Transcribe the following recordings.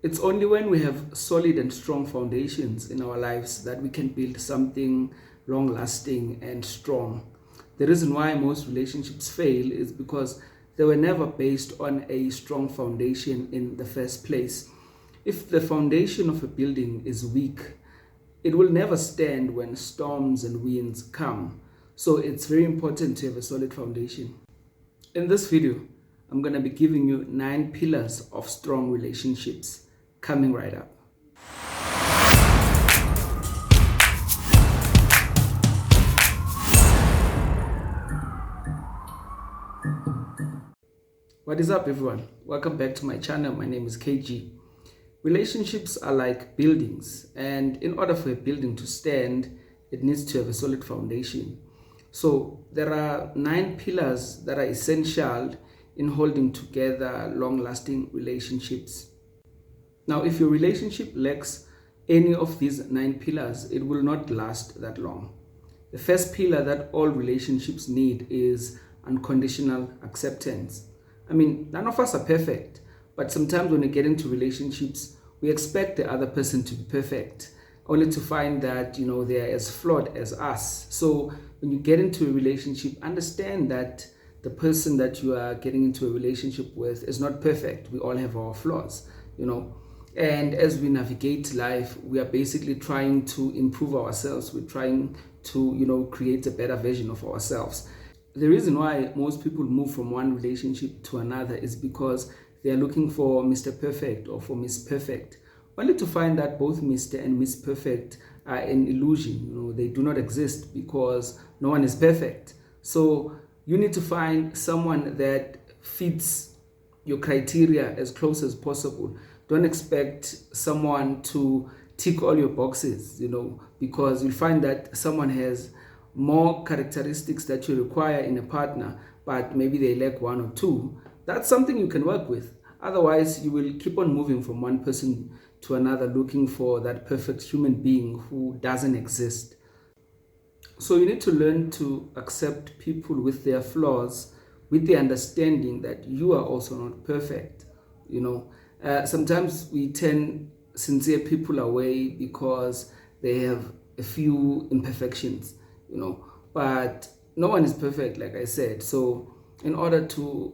It's only when we have solid and strong foundations in our lives that we can build something long lasting and strong. The reason why most relationships fail is because they were never based on a strong foundation in the first place. If the foundation of a building is weak, it will never stand when storms and winds come. So it's very important to have a solid foundation. In this video, I'm going to be giving you 9 pillars of strong relationships coming right up. What is up, everyone? Welcome back to my channel. My name is KG. Relationships are like buildings, and in order for a building to stand, it needs to have a solid foundation. So there are 9 pillars that are essential in holding together long-lasting relationships. Now, if your relationship lacks any of these 9 pillars, it will not last that long. The first pillar that all relationships need is unconditional acceptance. I mean, none of us are perfect, but sometimes when we get into relationships, we expect the other person to be perfect, only to find that, they are as flawed as us. So when you get into a relationship, understand that the person that you are getting into a relationship with is not perfect. We all have our flaws, And as we navigate life, we are basically trying to improve ourselves. We're trying to, create a better version of ourselves. The reason why most people move from one relationship to another is because they are looking for Mr. Perfect or for Miss Perfect, only to find that both Mr. and Miss Perfect are an illusion. They do not exist because no one is perfect. So you need to find someone that fits your criteria as close as possible. Don't expect someone to tick all your boxes, because you'll find that someone has more characteristics that you require in a partner, but maybe they lack 1 or 2. That's something you can work with. Otherwise, you will keep on moving from one person to another looking for that perfect human being who doesn't exist. So you need to learn to accept people with their flaws, with the understanding that you are also not perfect. Sometimes we turn sincere people away because they have a few imperfections, but no one is perfect, like I said. So in order to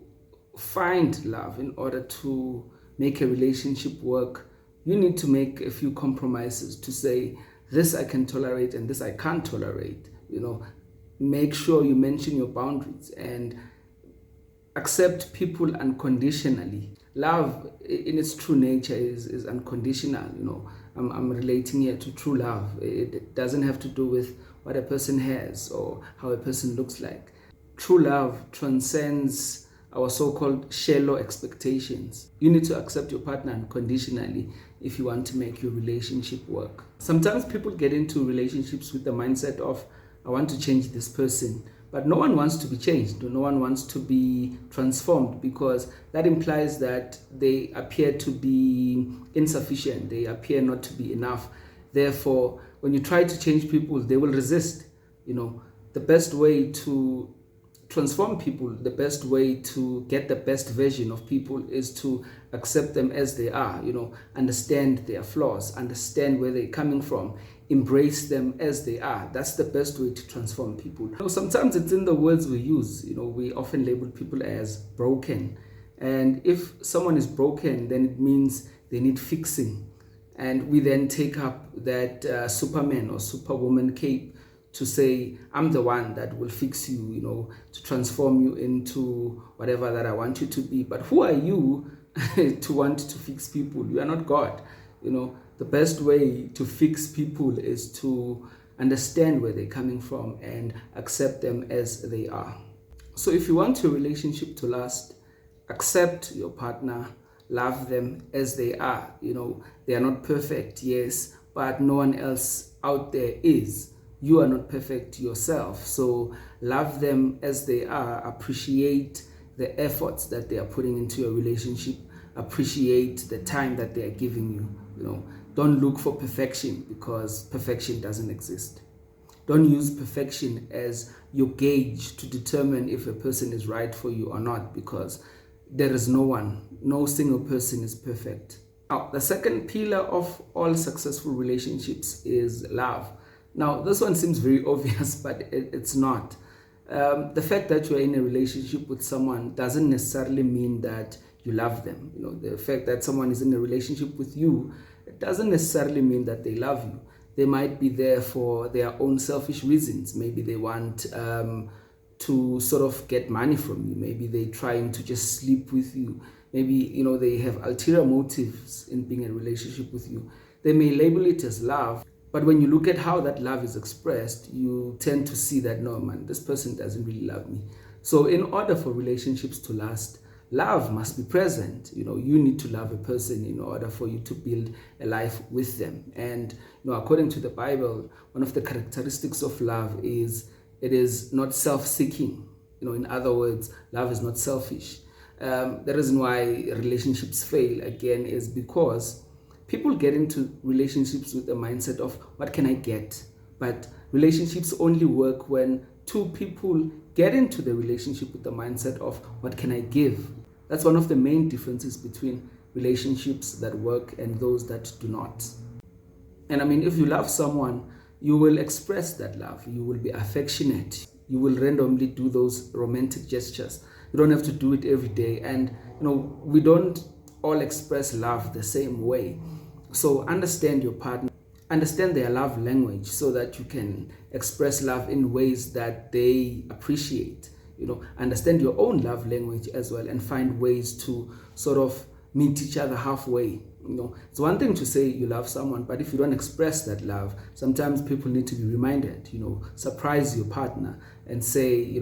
find love, in order to make a relationship work, you need to make a few compromises to say, this I can tolerate and this I can't tolerate. Make sure you mention your boundaries and accept people unconditionally. Love in its true nature is unconditional. I'm relating here to true love. It doesn't have to do with what a person has or how a person looks like. True love transcends our so-called shallow expectations. You need to accept your partner unconditionally if you want to make your relationship work. Sometimes people get into relationships with the mindset of, I want to change this person. But no one wants to be changed. No one wants to be transformed, because that implies that they appear to be insufficient. They appear not to be enough. Therefore, when you try to change people, they will resist. The best way to transform people, the best way to get the best version of people is to accept them as they are, understand their flaws, understand where they're coming from, embrace them as they are. That's the best way to transform people. Sometimes it's in the words we use. We often label people as broken. And if someone is broken, then it means they need fixing. And we then take up that Superman or Superwoman cape to say, I'm the one that will fix you, to transform you into whatever that I want you to be. But who are you to want to fix people? You are not God. The best way to fix people is to understand where they're coming from and accept them as they are. So if you want your relationship to last, accept your partner, love them as they are. They are not perfect, yes, but no one else out there is. You are not perfect yourself. So love them as they are. Appreciate the efforts that they are putting into your relationship. Appreciate the time that they are giving you. Don't look for perfection, because perfection doesn't exist. Don't use perfection as your gauge to determine if a person is right for you or not, because there is no single person is perfect. Now, the second pillar of all successful relationships is love. Now, this one seems very obvious, but it's not. The fact that you're in a relationship with someone doesn't necessarily mean that you love them. The fact that someone is in a relationship with you, it doesn't necessarily mean that they love you. They might be there for their own selfish reasons. Maybe they want to sort of get money from you. Maybe they're trying to just sleep with you. Maybe, they have ulterior motives in being in a relationship with you. They may label it as love, but when you look at how that love is expressed, you tend to see that, no, man, this person doesn't really love me. So in order for relationships to last, love must be present. You need to love a person in order for you to build a life with them. And, according to the Bible, one of the characteristics of love is it is not self-seeking. In other words, love is not selfish. The reason why relationships fail, again, is because people get into relationships with the mindset of, what can I get? But relationships only work when two people get into the relationship with the mindset of, what can I give? That's one of the main differences between relationships that work and those that do not. And if you love someone, you will express that love. You will be affectionate. You will randomly do those romantic gestures. You don't have to do it every day. And, we don't all express love the same way. So understand your partner, understand their love language so that you can express love in ways that they appreciate. Understand your own love language as well and find ways to sort of meet each other halfway. It's one thing to say you love someone, but if you don't express that love, sometimes people need to be reminded. Surprise your partner and say,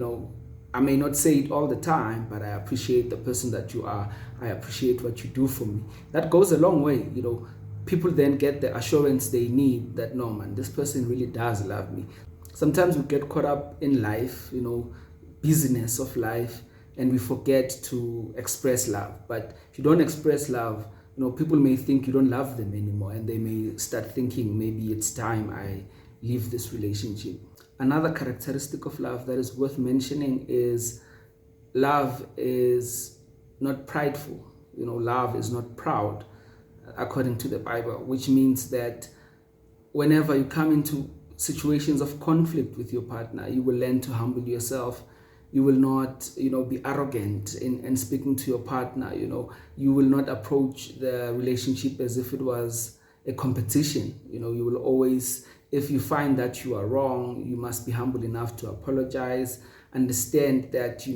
I may not say it all the time, but I appreciate the person that you are. I appreciate what you do for me. That goes a long way. People then get the assurance they need that, no, man, this person really does love me. Sometimes we get caught up in life, busyness of life, and we forget to express love. But if you don't express love, people may think you don't love them anymore, and they may start thinking maybe it's time I leave this relationship. Another characteristic of love that is worth mentioning is love is not prideful. Love is not proud, according to the Bible, which means that whenever you come into situations of conflict with your partner, you will learn to humble yourself. You will not, be arrogant in speaking to your partner. You will not approach the relationship as if it was a competition. You will always, if you find that you are wrong, you must be humble enough to apologize. Understand that,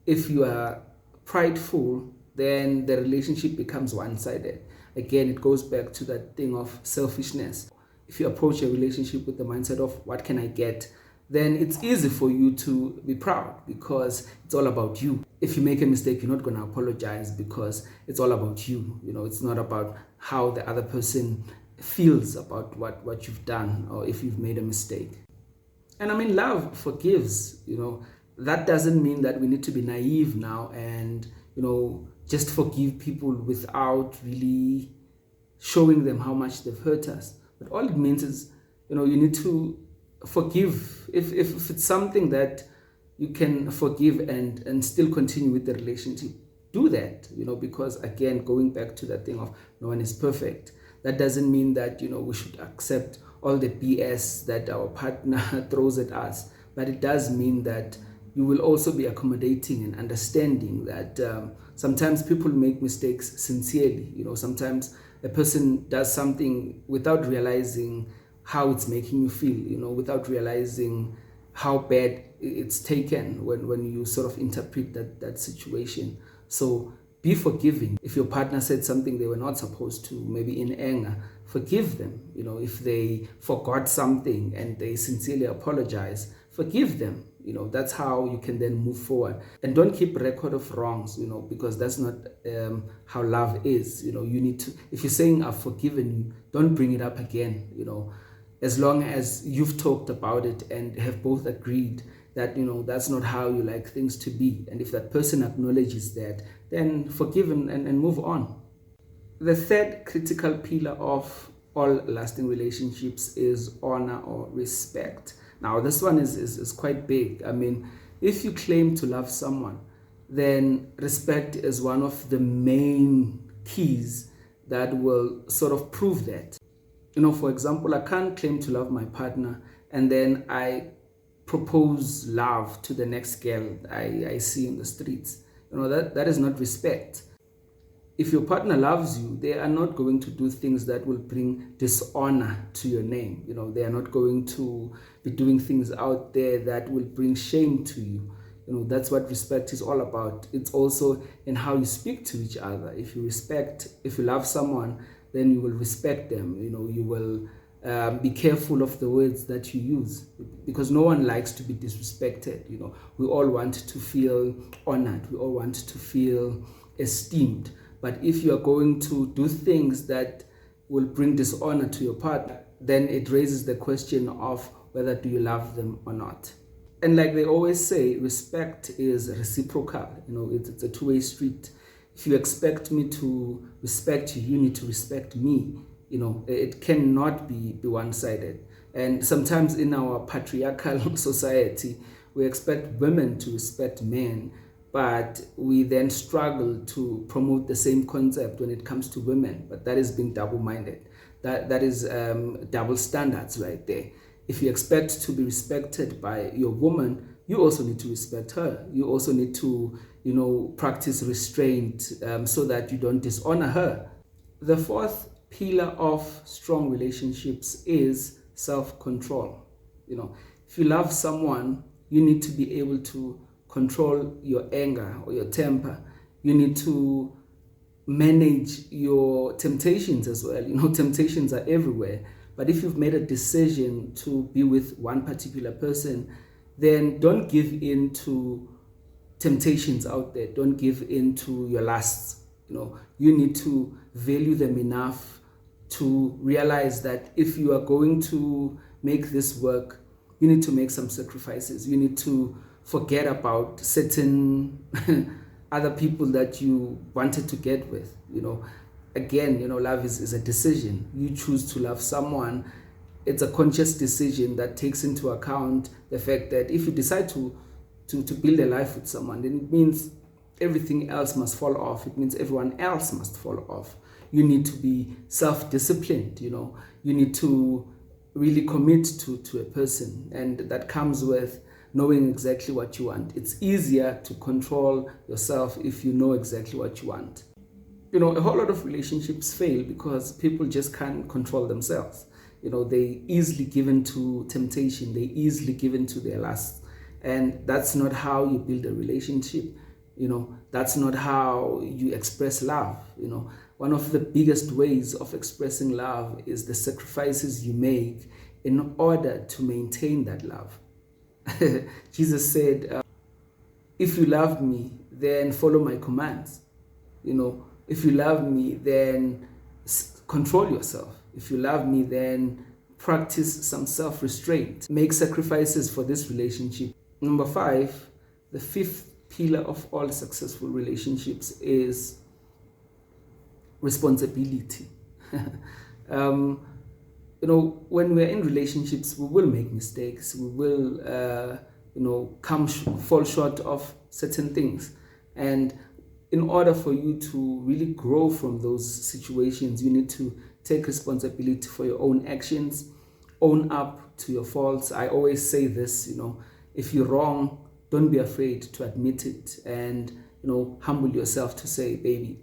if you are prideful, then the relationship becomes one-sided. Again, it goes back to that thing of selfishness. If you approach a relationship with the mindset of, what can I get? Then it's easy for you to be proud because it's all about you. If you make a mistake, you're not going to apologize because it's all about you. It's not about how the other person feels about what you've done or if you've made a mistake. And love forgives. That doesn't mean that we need to be naive now and, just forgive people without really showing them how much they've hurt us. But all it means is, you need to forgive. If it's something that you can forgive and still continue with the relationship, do that, because again, going back to that thing of no one is perfect, that doesn't mean that, we should accept all the BS that our partner throws at us. But it does mean that you will also be accommodating and understanding that sometimes people make mistakes sincerely. Sometimes a person does something without realizing how it's making you feel, without realizing how bad it's taken when you sort of interpret that situation. So be forgiving. If your partner said something they were not supposed to, maybe in anger, forgive them. If they forgot something and they sincerely apologize, forgive them. That's how you can then move forward. And don't keep record of wrongs, because that's not how love is. You need to, if you're saying I've forgiven you, don't bring it up again, as long as you've talked about it and have both agreed that, that's not how you like things to be. And if that person acknowledges that, then forgive and move on. The third critical pillar of all lasting relationships is honor or respect. Now, this one is quite big. If you claim to love someone, then respect is one of the main keys that will sort of prove that. For example, I can't claim to love my partner and then I propose love to the next girl I see in the streets. That is not respect. If your partner loves you, they are not going to do things that will bring dishonor to your name. They are not going to be doing things out there that will bring shame to you. That's what respect is all about. It's also in how you speak to each other. If you love someone, then you will respect them. You will be careful of the words that you use, because no one likes to be disrespected. We all want to feel honored. We all want to feel esteemed. But if you are going to do things that will bring dishonor to your partner, then it raises the question of whether do you love them or not. And like they always say, respect is reciprocal. It's a two-way street. If you expect me to respect you, you need to respect me. It cannot be one-sided. And sometimes in our patriarchal society, we expect women to respect men, but we then struggle to promote the same concept when it comes to women. But that is being double-minded. That is double standards right there. If you expect to be respected by your woman, you also need to respect her. You also need to, practice restraint so that you don't dishonor her. The fourth pillar of strong relationships is self-control. If you love someone, you need to be able to control your anger or your temper. You need to manage your temptations as well. Temptations are everywhere. But if you've made a decision to be with one particular person, then don't give in to temptations out there. Don't give in to your lusts. You need to value them enough to realize that if you are going to make this work, you need to make some sacrifices. You need to forget about certain other people that you wanted to get with. Again, love is a decision. You choose to love someone. It's a conscious decision that takes into account the fact that if you decide to build a life with someone, then it means everything else must fall off. It means everyone else must fall off. You need to be self-disciplined. You need to really commit to a person, and that comes with knowing exactly what you want. It's easier to control yourself if you know exactly what you want. A whole lot of relationships fail because people just can't control themselves. They easily give in to temptation. They easily give in to their lusts. And that's not how you build a relationship. That's not how you express love. One of the biggest ways of expressing love is the sacrifices you make in order to maintain that love. Jesus said, if you love me, then follow my commands. If you love me, then control yourself. If you love me, then practice some self-restraint. Make sacrifices for this relationship. Number 5, the fifth pillar of all successful relationships is responsibility. When we're in relationships, we will make mistakes. We will, fall short of certain things. And in order for you to really grow from those situations, you need to take responsibility for your own actions, own up to your faults. I always say this, if you're wrong, don't be afraid to admit it, and, humble yourself to say, baby,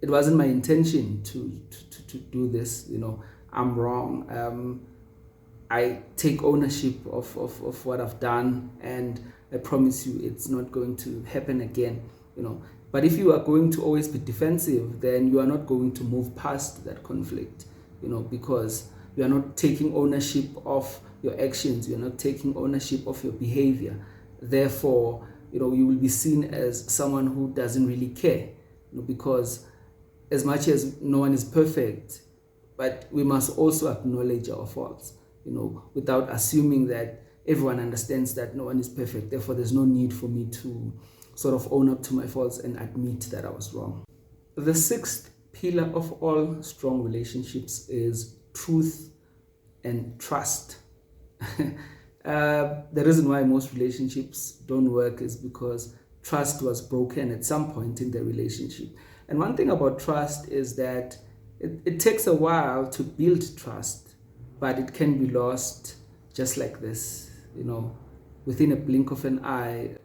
it wasn't my intention to do this, I'm wrong. I take ownership of what I've done, and I promise you it's not going to happen again, But if you are going to always be defensive, then you are not going to move past that conflict, because you are not taking ownership of your actions, you're not taking ownership of your behavior. Therefore, you will be seen as someone who doesn't really care, because as much as no one is perfect, but we must also acknowledge our faults, without assuming that everyone understands that no one is perfect. Therefore, there's no need for me to sort of own up to my faults and admit that I was wrong. The sixth pillar of all strong relationships is truth and trust. The reason why most relationships don't work is because trust was broken at some point in the relationship. And one thing about trust is that it takes a while to build trust, but it can be lost just like this. Within a blink of an eye,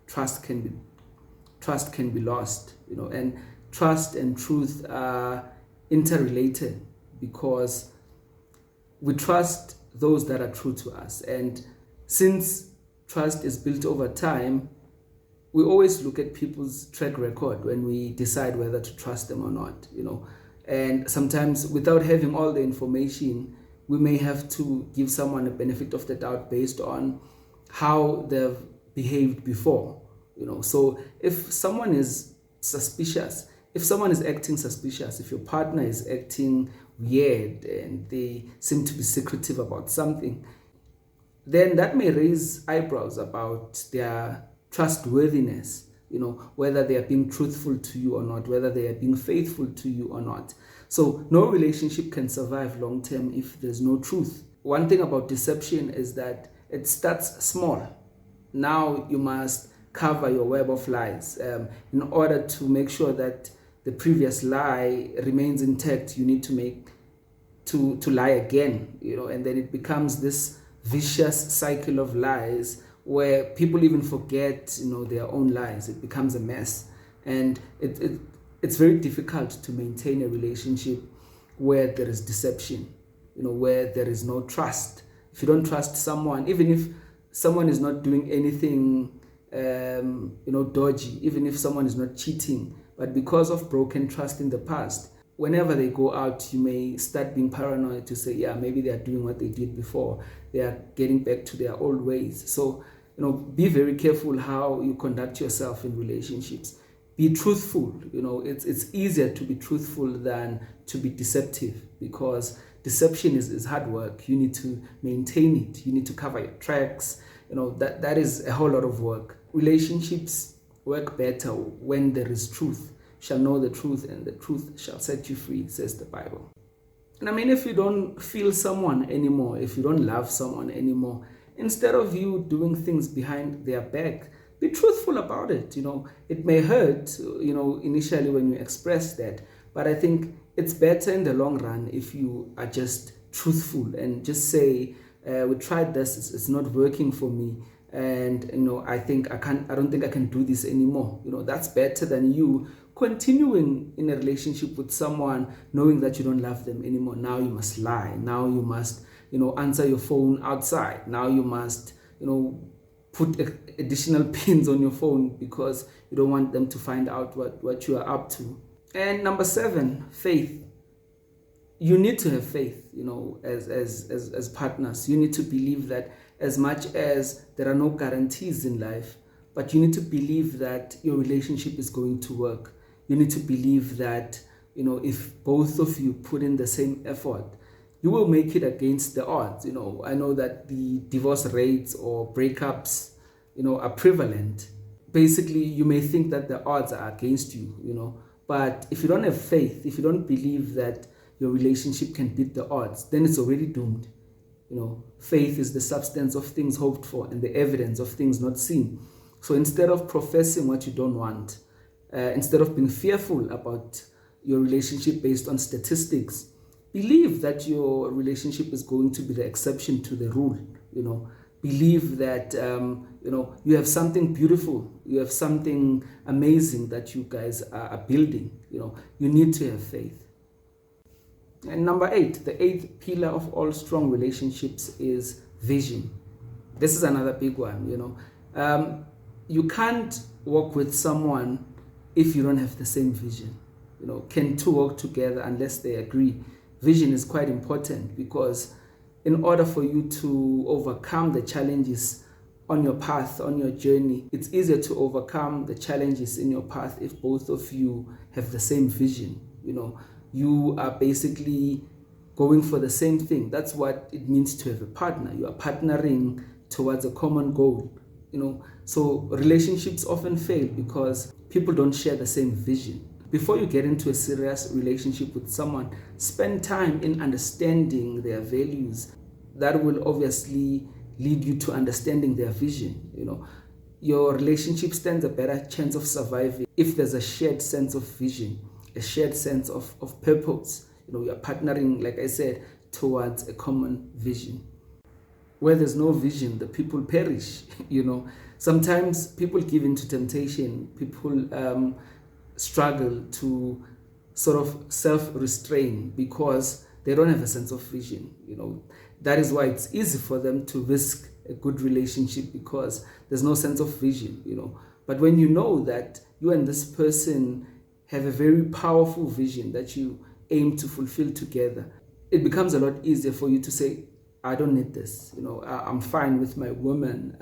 trust can be lost. And trust and truth are interrelated, because we trust those that are true to us. And since trust is built over time, we always look at people's track record when we decide whether to trust them or not. And sometimes, without having all the information, we may have to give someone a benefit of the doubt based on how they've behaved before. So if someone is suspicious, if someone is acting suspicious, if your partner is acting weird and they seem to be secretive about something, then that may raise eyebrows about their trustworthiness, whether they are being truthful to you or not, whether they are being faithful to you or not. So no relationship can survive long term if there's no truth. One thing about deception is that it starts small. Now you must cover your web of lies. In order to make sure that the previous lie remains intact, you need to lie again, and then it becomes this vicious cycle of lies where people even forget, their own lies. It becomes a mess, and it's very difficult to maintain a relationship where there is deception, where there is no trust. If you don't trust someone, even if someone is not doing anything, dodgy, even if someone is not cheating, but because of broken trust in the past, whenever they go out, you may start being paranoid to say, yeah, maybe they are doing what they did before. They are getting back to their old ways. So, be very careful how you conduct yourself in relationships. Be truthful. It's easier to be truthful than to be deceptive, because deception is hard work. You need to maintain it. You need to cover your tracks. That is a whole lot of work. Relationships work better when there is truth. You shall know the truth, and the truth shall set you free, says the Bible. And if you don't feel someone anymore, if you don't love someone anymore, instead of you doing things behind their back, be truthful about it. It may hurt, initially when you express that, but I think it's better in the long run if you are just truthful and just say, we tried this, it's not working for me, and I don't think I can do this anymore. That's better than you continuing in a relationship with someone knowing that you don't love them anymore. Now you must lie. Now you must answer your phone outside. Now you must put additional pins on your phone because you don't want them to find out what you are up to. And number 7, faith. You need to have faith, as partners. You need to believe that, as much as there are no guarantees in life, but you need to believe that your relationship is going to work. You need to believe that, if both of you put in the same effort, you will make it against the odds. I know that the divorce rates or breakups, are prevalent. Basically, you may think that the odds are against you, but if you don't have faith, if you don't believe that your relationship can beat the odds, then it's already doomed. Faith is the substance of things hoped for and the evidence of things not seen. So instead of professing what you don't want, instead of being fearful about your relationship based on statistics, believe that your relationship is going to be the exception to the rule. Believe that you have something beautiful, you have something amazing that you guys are building. You need to have faith. And number 8, the 8th pillar of all strong relationships is vision. This is another big one. You can't work with someone if you don't have the same vision. Can two work together unless they agree? Vision is quite important, because in order for you to overcome the challenges on your path, on your journey, it's easier to overcome the challenges in your path if both of you have the same vision. You are basically going for the same thing. That's what it means to have a partner. You are partnering towards a common goal. So relationships often fail because people don't share the same vision. Before you get into a serious relationship with someone, spend time in understanding their values. That will obviously lead you to understanding their vision. Your relationship stands a better chance of surviving if there's a shared sense of vision. a shared sense of purpose. You are partnering, like I said, towards a common vision. Where there's no vision, the people perish. Sometimes people give into temptation. People struggle to sort of self-restrain because they don't have a sense of vision. That is why it's easy for them to risk a good relationship, because there's no sense of vision. But when you know that you and this person have a very powerful vision that you aim to fulfill together, it becomes a lot easier for you to say, I don't need this. I'm fine with my woman.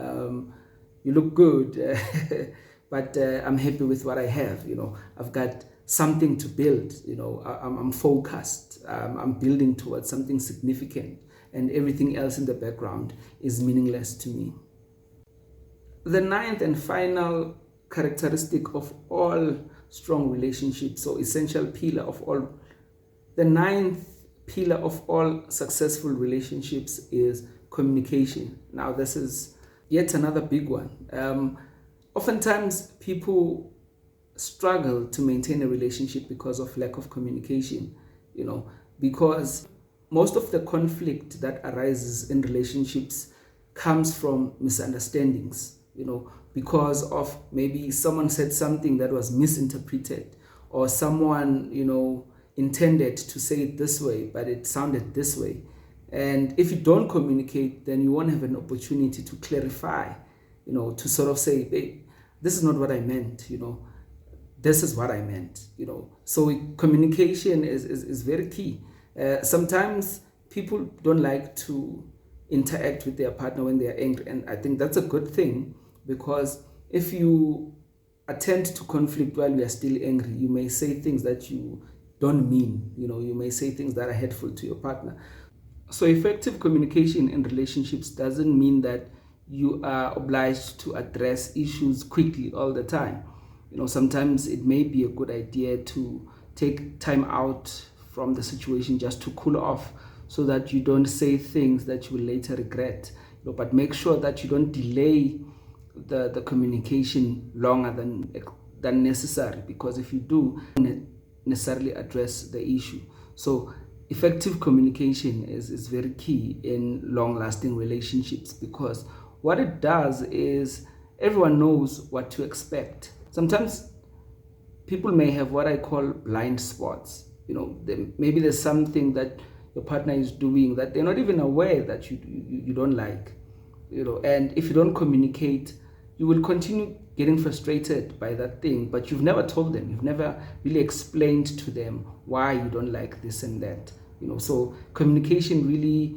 You look good, but I'm happy with what I have. I've got something to build. I'm focused. I'm building towards something significant, and everything else in the background is meaningless to me. The ninth and final characteristic of all strong relationships, so essential pillar of all, the ninth pillar of all successful relationships is communication. Now, this is yet another big one. Oftentimes, people struggle to maintain a relationship because of lack of communication, because most of the conflict that arises in relationships comes from misunderstandings, because of maybe someone said something that was misinterpreted, or someone, intended to say it this way, but it sounded this way. And if you don't communicate, then you won't have an opportunity to clarify, to sort of say, hey, this is not what I meant, this is what I meant, So communication is very key. Sometimes people don't like to interact with their partner when they are angry, and I think that's a good thing, because if you attend to conflict while you are still angry, you may say things that you don't mean. You may say things that are hurtful to your partner. So effective communication in relationships doesn't mean that you are obliged to address issues quickly all the time. Sometimes it may be a good idea to take time out from the situation just to cool off, so that you don't say things that you will later regret. But make sure that you don't delay the communication longer than necessary, because if you do, necessarily address the issue. So effective communication is very key in long-lasting relationships, because what it does is everyone knows what to expect. Sometimes people may have what I call blind spots. Maybe there's something that your partner is doing that they're not even aware that you don't like. And if you don't communicate, you will continue getting frustrated by that thing, but you've never told them, you've never really explained to them why you don't like this and that. So communication really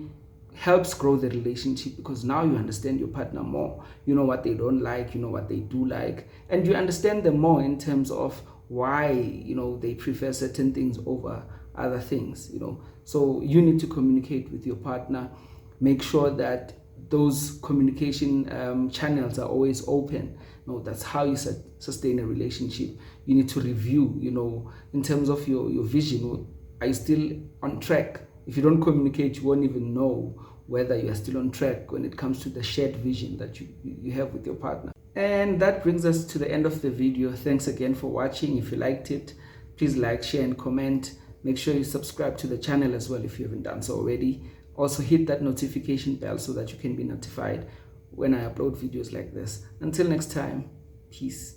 helps grow the relationship, because now you understand your partner more. You know what they don't like, you know what they do like, and you understand them more in terms of why they prefer certain things over other things. So you need to communicate with your partner. Make sure that those communication channels are always open. That's how you sustain a relationship. You need to review, in terms of your vision. Are you still on track? If you don't communicate, you won't even know whether you are still on track when it comes to the shared vision that you have with your partner. And that brings us to the end of the video. Thanks again for watching. If you liked it, please like, share, and comment. Make sure you subscribe to the channel as well if you haven't done so already. Also hit that notification bell so that you can be notified when I upload videos like this. Until next time, peace.